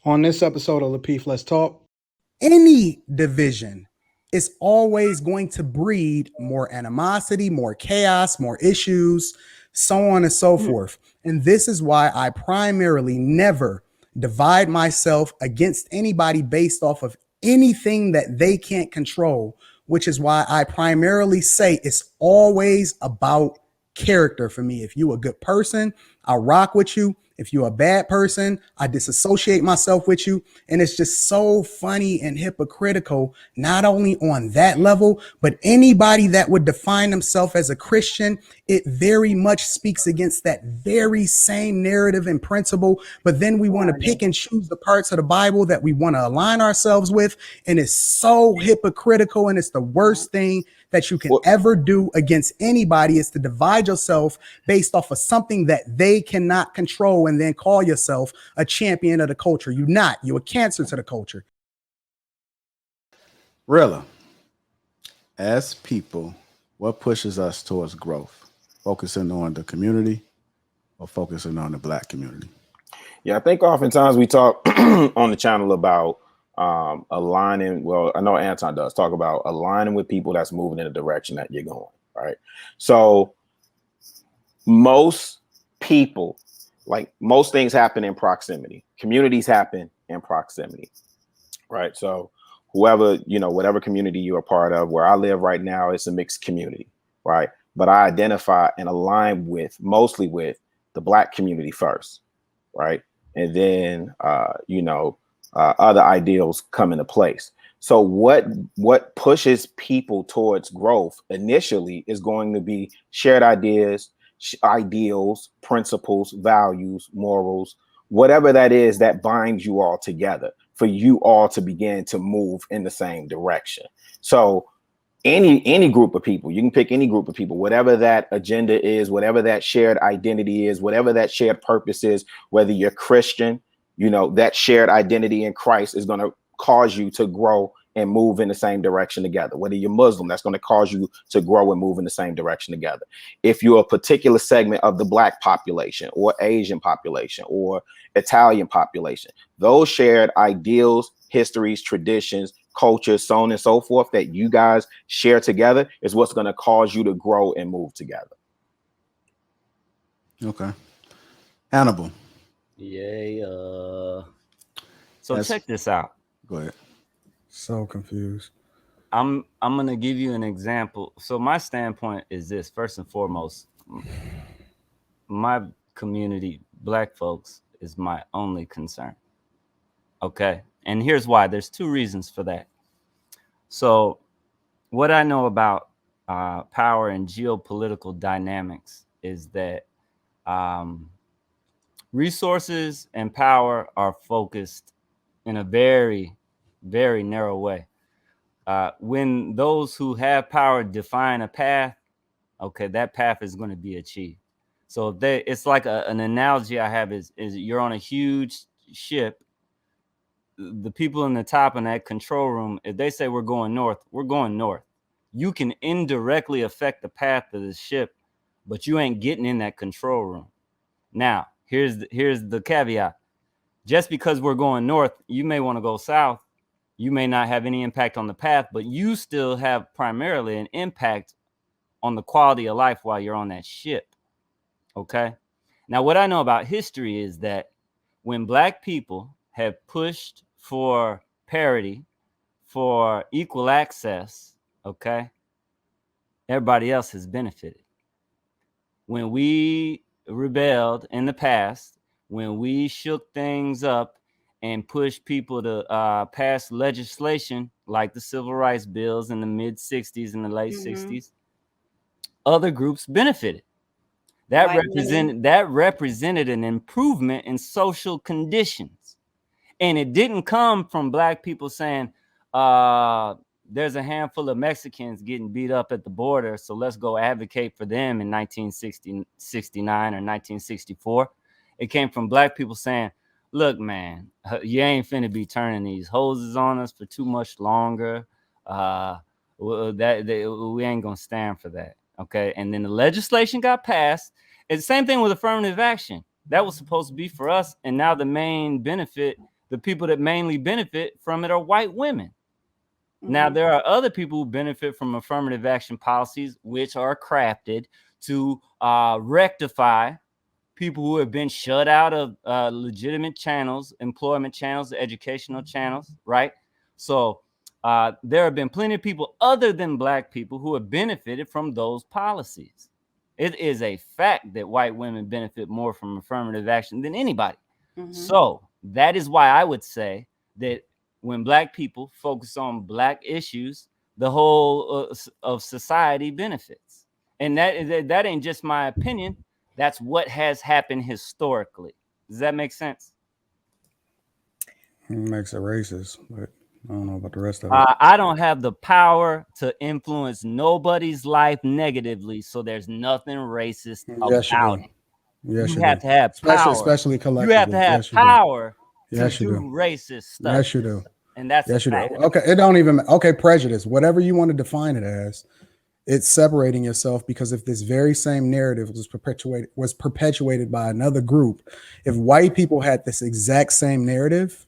On this episode of Lapeef, Let's Talk. Any division is always going to breed more animosity, more chaos, more issues, so on and so forth. And this is why I primarily never divide myself against anybody based off of anything that they can't control, which is why I primarily say it's always about character for me. If you a good person, I'll rock with you. If you're a bad person, I disassociate myself with you. And it's just so funny and hypocritical, not only on that level, but anybody that would define themselves as a Christian, it very much speaks against that very same narrative and principle. But then we want to pick and choose the parts of the Bible that we want to align ourselves with. And it's so hypocritical. And it's the worst thing that you can ever do against anybody is to divide yourself based off of something that they cannot control and then call yourself a champion of the culture. You're not. You're a cancer to the culture. Rilla, as people, what pushes us towards growth? Focusing on the community or focusing on the Black community? Yeah, I think oftentimes we talk on the channel about aligning. Well, I know Anton does talk about aligning with people that's moving in the direction that you're going, right? So most people, like most things happen in proximity. Communities happen in proximity, right? So whoever, whatever community you're a part of, where I live right now, it's a mixed community, right? But I identify and align mostly with the Black community first, right? And then, other ideals come into place. So what pushes people towards growth initially is going to be shared ideas, ideals, principles, values, morals, whatever that is that binds you all together for you all to begin to move in the same direction. So any group of people, you can pick any group of people, whatever that agenda is, whatever that shared identity is, whatever that shared purpose is, whether you're Christian, that shared identity in Christ is going to cause you to grow and move in the same direction together. Whether you're Muslim, that's going to cause you to grow and move in the same direction together. If you're a particular segment of the Black population or Asian population or Italian population, those shared ideals, histories, traditions, cultures, so on and so forth that you guys share together is what's going to cause you to grow and move together. Okay. Hannibal. Yeah. So check this out. Go ahead. So confused. I'm gonna give you an example. So my standpoint is this: first and foremost, my community, Black folks, is my only concern. Okay, and here's why. There's two reasons for that. So, what I know about power and geopolitical dynamics is that resources and power are focused in a very, very narrow way. When those who have power define a path, okay, that path is going to be achieved. So it's like an analogy I have is you're on a huge ship. The people in the top in that control room, if they say we're going north, we're going north. You can indirectly affect the path of the ship, but you ain't getting in that control room. Now, here's the caveat. Just because we're going north, you may want to go south. You may not have any impact on the path, but you still have primarily an impact on the quality of life while you're on that ship. Okay? Now, what I know about history is that when Black people have pushed for parity, for equal access, okay, everybody else has benefited. When we rebelled in the past, when we shook things up and pushed people to pass legislation like the civil rights bills in the mid 60s and the late 60s, other groups benefited. That represented an improvement in social conditions. And it didn't come from Black people saying, there's a handful of Mexicans getting beat up at the border, so let's go advocate for them in 1969 or 1964. It came from Black people saying, look, man, you ain't finna be turning these hoses on us for too much longer. We ain't gonna stand for that. Okay. And then the legislation got passed. It's the same thing with affirmative action. That was supposed to be for us. And now the main benefit the people that mainly benefit from it are white women. Mm-hmm. Now, there are other people who benefit from affirmative action policies, which are crafted to rectify people who have been shut out of legitimate channels, employment channels, educational channels, right? So there have been plenty of people other than Black people who have benefited from those policies. It is a fact that white women benefit more from affirmative action than anybody. Mm-hmm. So that is why I would say that when Black people focus on Black issues, the whole of society benefits. And that ain't just my opinion. That's what has happened historically. Does that make sense? It makes it racist, but I don't know about the rest of it. I don't have the power to influence nobody's life negatively, so there's nothing racist Yes, you about do. it. Yes, You have to have power. especially collectively. You have to have Yes, you do. power Yes, to you do do. racist stuff. Yes, you do. And that's Yes, a you do. fact. Okay, it don't even. Okay, prejudice, whatever you want to define it as, it's separating yourself because if this very same narrative was perpetuated by another group, if white people had this exact same narrative,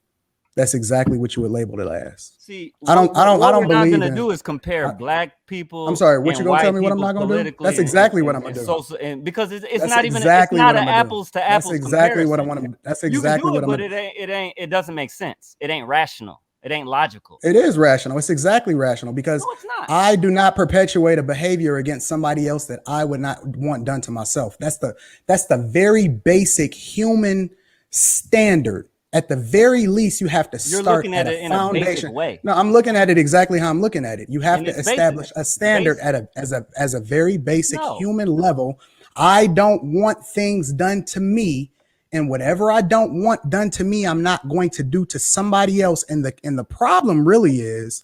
that's exactly what you would label it as. See, I don't what we're not believe gonna in. do is compare Black people. I'm sorry, what and you gonna tell white me what I'm people not gonna do? politically That's exactly what I'm gonna do. And because it's That's not even exactly it's not what an I'm gonna do. apples to apples. That's exactly what I comparison. want to. That's You can exactly do what it, I'm but gonna. it doesn't make sense. It ain't rational. It ain't logical. It is rational. It's exactly rational because No, it's not. I do not perpetuate a behavior against somebody else that I would not want done to myself. That's the very basic human standard. At the very least, you have to You're start looking at at it a in a basic foundation. way. No, I'm looking at it exactly how I'm looking at it. You have And to it's establish basic. a standard Basic. as a very basic No. human level. I don't want things done to me, and whatever I don't want done to me, I'm not going to do to somebody else. And the problem really is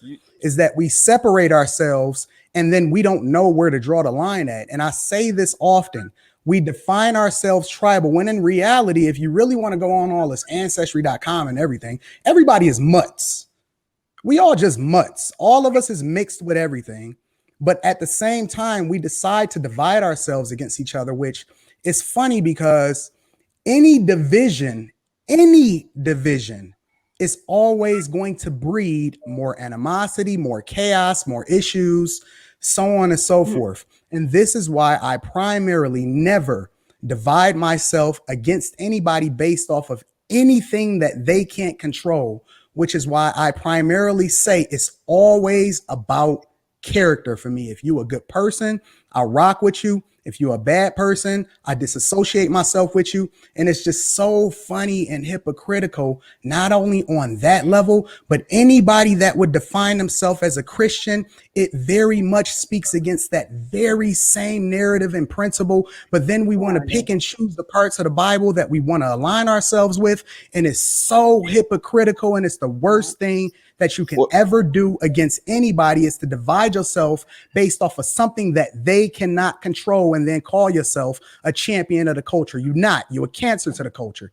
that we separate ourselves and then we don't know where to draw the line at. And I say this often. We define ourselves tribal when in reality, if you really want to go on all this ancestry.com and everything, everybody is mutts. We all just mutts. All of us is mixed with everything. But at the same time, we decide to divide ourselves against each other, which is funny because any division is always going to breed more animosity, more chaos, more issues, so on and so forth. And this is why I primarily never divide myself against anybody based off of anything that they can't control, which is why I primarily say it's always about character for me. If you a good person, I'll rock with you. If you're a bad person, I disassociate myself with you. And it's just so funny and hypocritical, not only on that level, but anybody that would define themselves as a Christian, it very much speaks against that very same narrative and principle. But then we want to pick and choose the parts of the Bible that we want to align ourselves with. And it's so hypocritical. And it's the worst thing that you can ever do against anybody is to divide yourself based off of something that they cannot control and then call yourself a champion of the culture. You're not. You're a cancer to the culture.